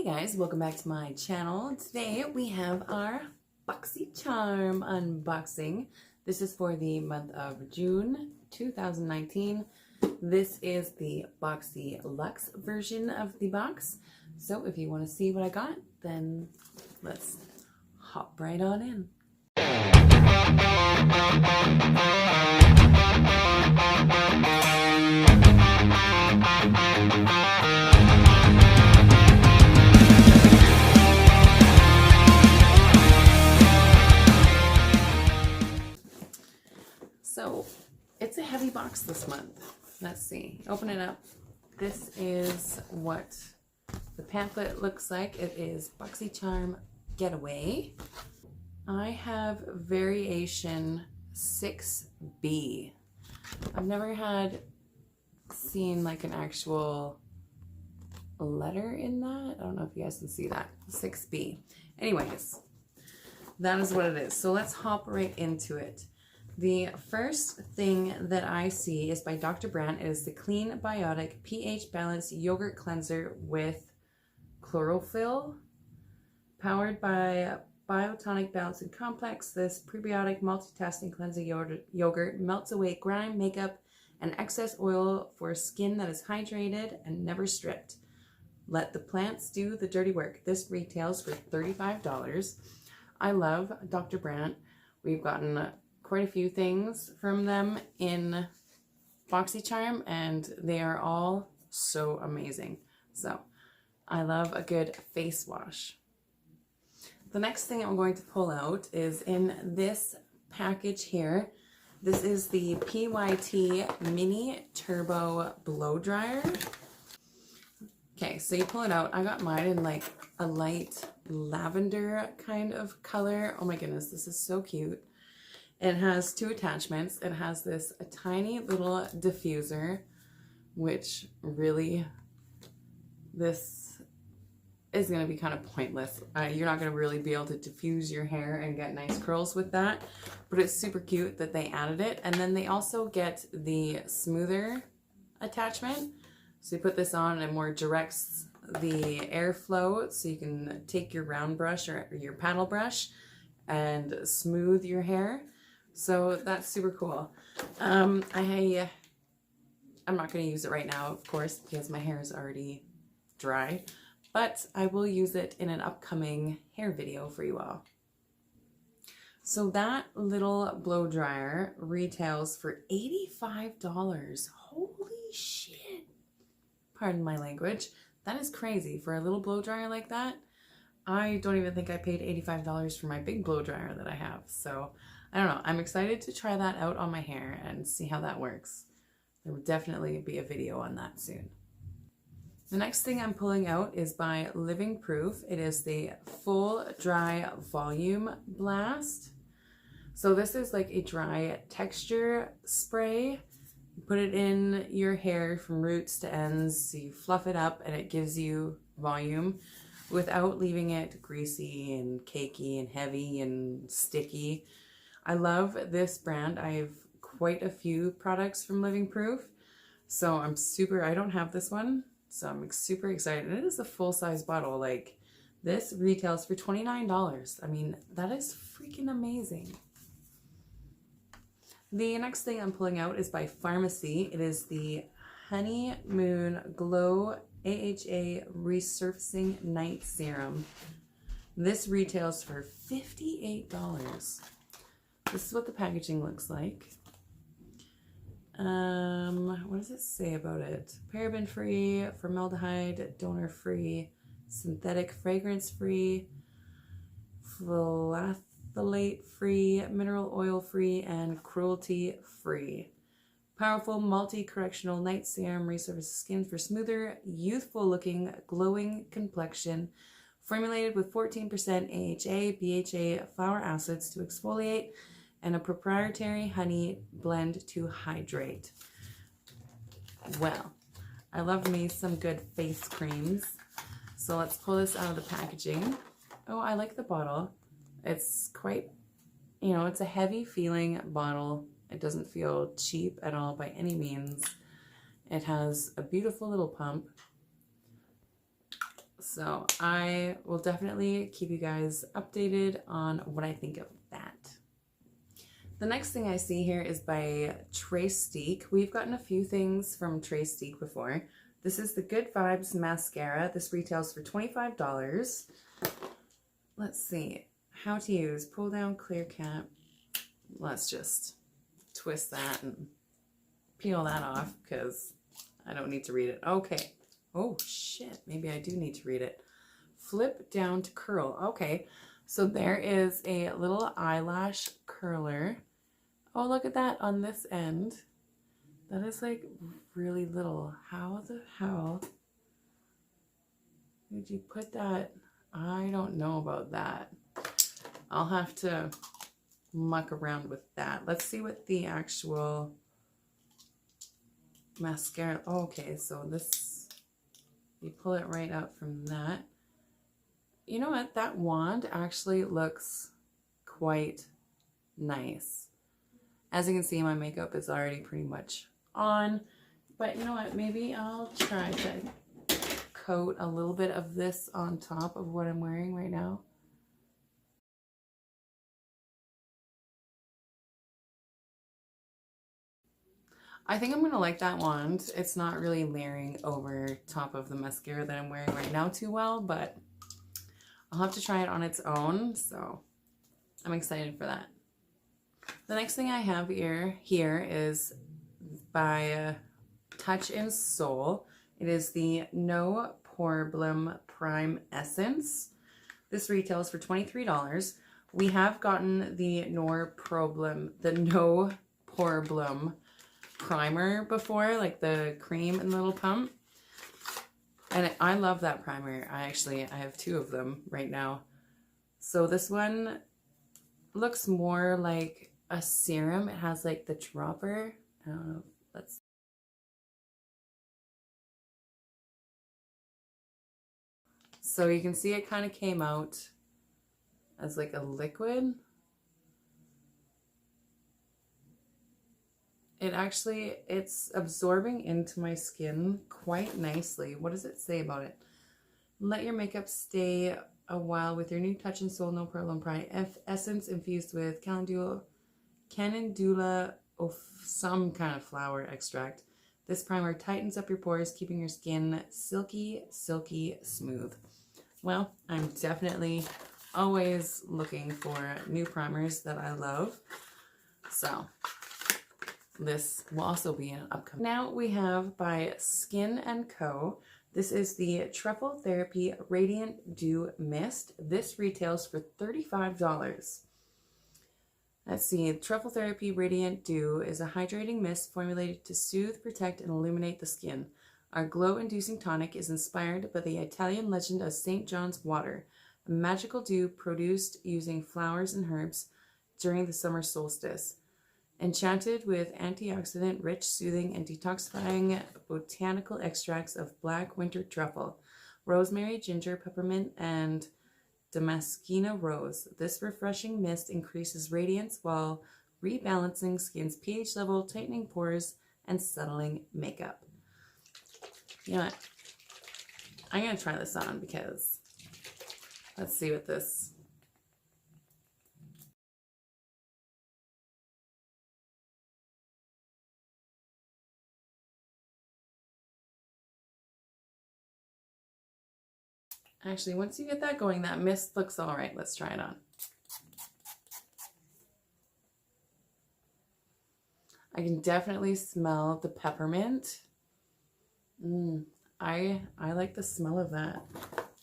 Hey guys, welcome back to my channel. Today we have our Boxycharm unboxing. This is for the month of June 2019. This is the Boxyluxe version of the box. So if you want to see what I got, then let's hop right on in. So it's a heavy box this month. Let's see, open it up. This is what the pamphlet looks like. It is Boxycharm Getaway. I have variation 6B. I've never seen like an actual letter in that. I don't know if you guys can see that. 6B. Anyways, that is what it is. So let's hop right into it. The first thing that I see is by Dr. Brandt. It is the Clean Biotic pH Balanced Yogurt Cleanser with chlorophyll, powered by Biotonic Balancing Complex. This prebiotic multitasking cleansing yogurt melts away grime, makeup, and excess oil for skin that is hydrated and never stripped. Let the plants do the dirty work. This retails for $35. I love Dr. Brandt. We've gotten quite a few things from them in Boxycharm, and they are all so amazing. So I love a good face wash. The next thing I'm going to pull out is in this package here. This is the PYT Mini Turbo Blow Dryer. Okay, so you pull it out. I got mine in like a light lavender kind of color. Oh my goodness, this is so cute. It has two attachments. It has this tiny little diffuser, which really, this is going to be kind of pointless. You're not going to really be able to diffuse your hair and get nice curls with that, but it's super cute that they added it. And then they also get the smoother attachment. So you put this on and it more directs the airflow, so you can take your round brush or your paddle brush and smooth your hair. So that's super cool. I'm not going to use it right now, of course, because my hair is already dry, but I will use it in an upcoming hair video for you all. So that little blow dryer retails for $85. Holy shit. Pardon my language. That is crazy for a little blow dryer like that. I don't even think I paid $85 for my big blow dryer that I have. So I don't know. I'm excited to try that out on my hair and see how that works. There will definitely be a video on that soon. The next thing I'm pulling out is by Living Proof. It is the Full Dry Volume Blast. So this is like a dry texture spray. You put it in your hair from roots to ends. So you fluff it up and it gives you volume without leaving it greasy and cakey and heavy and sticky. I love this brand. I have quite a few products from Living Proof. So I don't have this one, so I'm super excited. And it is a full-size bottle. Like, this retails for $29. I mean, that is freaking amazing. The next thing I'm pulling out is by Pharmacy. It is the Honey Moon Glow AHA Resurfacing Night Serum. This retails for $58. This is what the packaging looks like. What does it say about it? Paraben-free, formaldehyde, donor-free, synthetic fragrance-free, phthalate-free, mineral oil-free, and cruelty-free. Powerful multi-correctional night serum resurfaces skin for smoother, youthful-looking, glowing complexion. Formulated with 14% AHA, BHA, flower acids to exfoliate, and a proprietary honey blend to hydrate. Well, I love me some good face creams. So let's pull this out of the packaging. Oh, I like the bottle. It's quite, it's a heavy feeling bottle. It doesn't feel cheap at all by any means. It has a beautiful little pump. So I will definitely keep you guys updated on what I think of that. The next thing I see here is by Tarte. We've gotten a few things from Tarte before. This is the Good Vibes Mascara. This retails for $25. Let's see. How to use. Pull down clear cap. Let's just twist that and peel that off because I don't need to read it. Okay. Oh, shit. Maybe I do need to read it. Flip down to curl. Okay. So there is a little eyelash curler. Oh, look at that on this end. That is like really little. How the hell did you put that? I don't know about that. I'll have to muck around with that. Let's see what the actual mascara. Oh, okay, so this, you pull it right up from that. You know what? That wand actually looks quite nice. As you can see, my makeup is already pretty much on, but you know what? Maybe I'll try to coat a little bit of this on top of what I'm wearing right now. I think I'm gonna like that wand. It's not really layering over top of the mascara that I'm wearing right now too well, but I'll have to try it on its own, so I'm excited for that. The next thing I have here is by Touch in Soul. It is the No Problem Prime Essence. This retails for $23. We have gotten the No Problem primer before, like the cream and little pump. And I love that primer. I have two of them right now. So this one looks more like a serum. It has like the dropper. I don't know. Let's. So you can see it kind of came out as like a liquid. It's absorbing into my skin quite nicely. What does it say about it? Let your makeup stay a while with your new Touch in Soul No Problem Prime Essence infused with calendula of some kind of flower extract. This primer tightens up your pores, keeping your skin silky, silky smooth. Well, I'm definitely always looking for new primers that I love. So this will also be an upcoming. Now we have by Skin & Co. This is the Truffle Therapy Radiant Dew Mist. This retails for $35. Let's see. Truffle Therapy Radiant Dew is a hydrating mist formulated to soothe, protect, and illuminate the skin. Our glow-inducing tonic is inspired by the Italian legend of St. John's water, a magical dew produced using flowers and herbs during the summer solstice. Enchanted with antioxidant, rich, soothing, and detoxifying botanical extracts of black winter truffle, rosemary, ginger, peppermint, and Damascena rose. This refreshing mist increases radiance while rebalancing skin's pH level, tightening pores, and settling makeup. You know what? I'm going to try this on because let's see what this... Actually, once you get that going, that mist looks all right. Let's try it on. I can definitely smell the peppermint. I like the smell of that.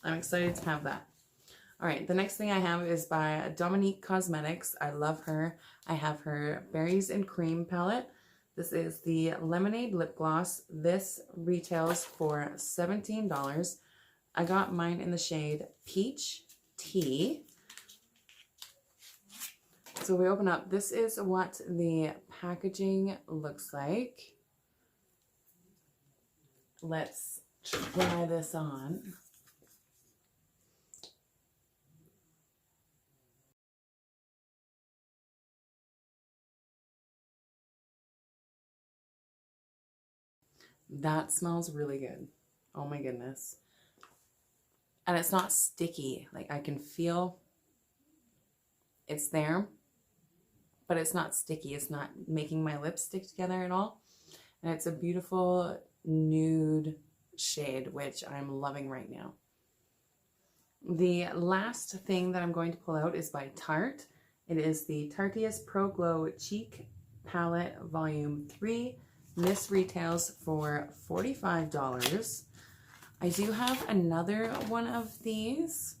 I'm excited to have that. All right, the next thing I have is by Dominique Cosmetics. I love her. I have her Berries and Cream palette. This is the Lemonade Lip Gloss. This retails for $17. I got mine in the shade Peach Tea. So we open up. This is what the packaging looks like. Let's try this on. That smells really good. Oh my goodness. And it's not sticky. Like I can feel it's there, but it's not sticky. It's not making my lips stick together at all. And it's a beautiful nude shade, which I'm loving right now. The last thing that I'm going to pull out is by Tarte. It is the Tarteist Pro Glow Cheek Palette Volume 3. This retails for $45. I do have another one of these.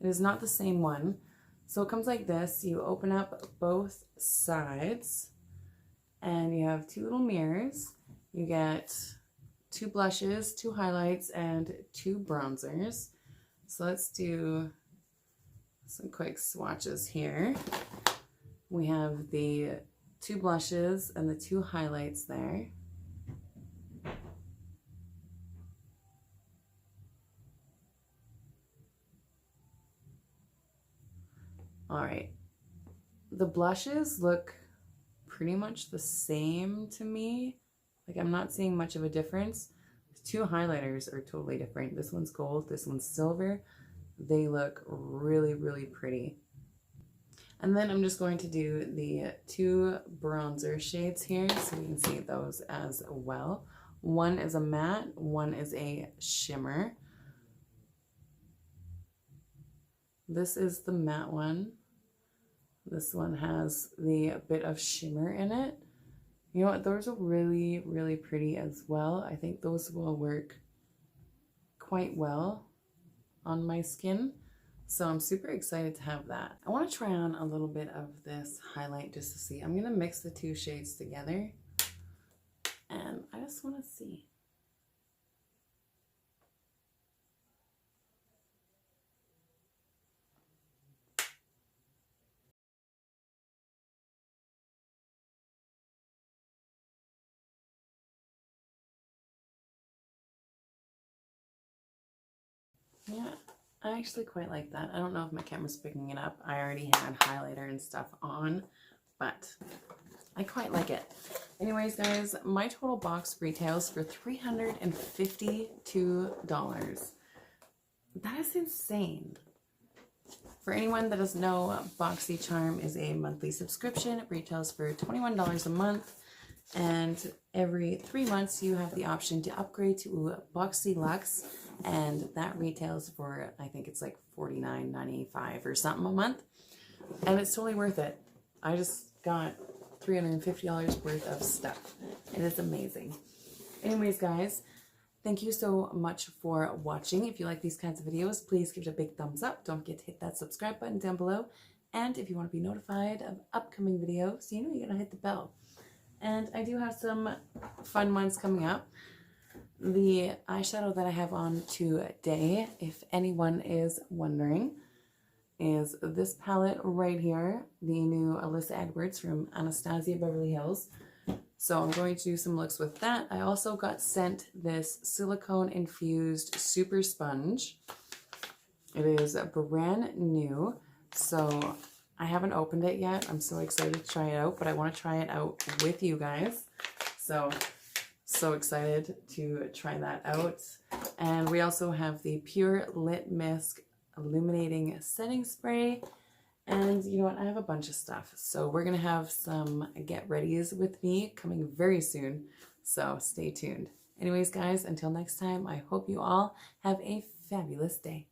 It is not the same one. So it comes like this. You open up both sides and you have two little mirrors. You get 2 blushes, 2 highlights, and 2 bronzers. So let's do some quick swatches here. We have the 2 blushes and the 2 highlights there. All right, the blushes look pretty much the same to me. Like I'm not seeing much of a difference. The 2 highlighters are totally different. This one's gold, this one's silver. They look really, really pretty. And then I'm just going to do the 2 bronzer shades here so you can see those as well. One is a matte, one is a shimmer. This is the matte one. This one has the bit of shimmer in it. You know what, those are really, really pretty as well. I think those will work quite well on my skin. So I'm super excited to have that. I want to try on a little bit of this highlight just to see. I'm going to mix the 2 shades together and I just want to see. Yeah, I actually quite like that. I don't know if my camera's picking it up. I already had highlighter and stuff on, but I quite like it. Anyways, guys, my total box retails for $352. That is insane. For anyone that doesn't know, Boxycharm is a monthly subscription. It retails for $21 a month. And every 3 months, you have the option to upgrade to Boxyluxe. And that retails for, I think it's like $49.95 or something a month. And it's totally worth it. I just got $350 worth of stuff. It is amazing. Anyways, guys, thank you so much for watching. If you like these kinds of videos, please give it a big thumbs up. Don't forget to hit that subscribe button down below. And if you want to be notified of upcoming videos, you know you're going to hit the bell. And I do have some fun ones coming up. The eyeshadow that I have on today, if anyone is wondering, is this palette right here, the new Alyssa Edwards from Anastasia Beverly Hills. So I'm going to do some looks with that. I also got sent this silicone infused super sponge. It is brand new, so I haven't opened it yet. I'm so excited to try it out, but I want to try it out with you guys. So excited to try that out. And we also have the Pure Lit Mist Illuminating Setting Spray. And you know what? I have a bunch of stuff. So we're going to have some get readies with me coming very soon. So stay tuned. Anyways, guys, until next time, I hope you all have a fabulous day.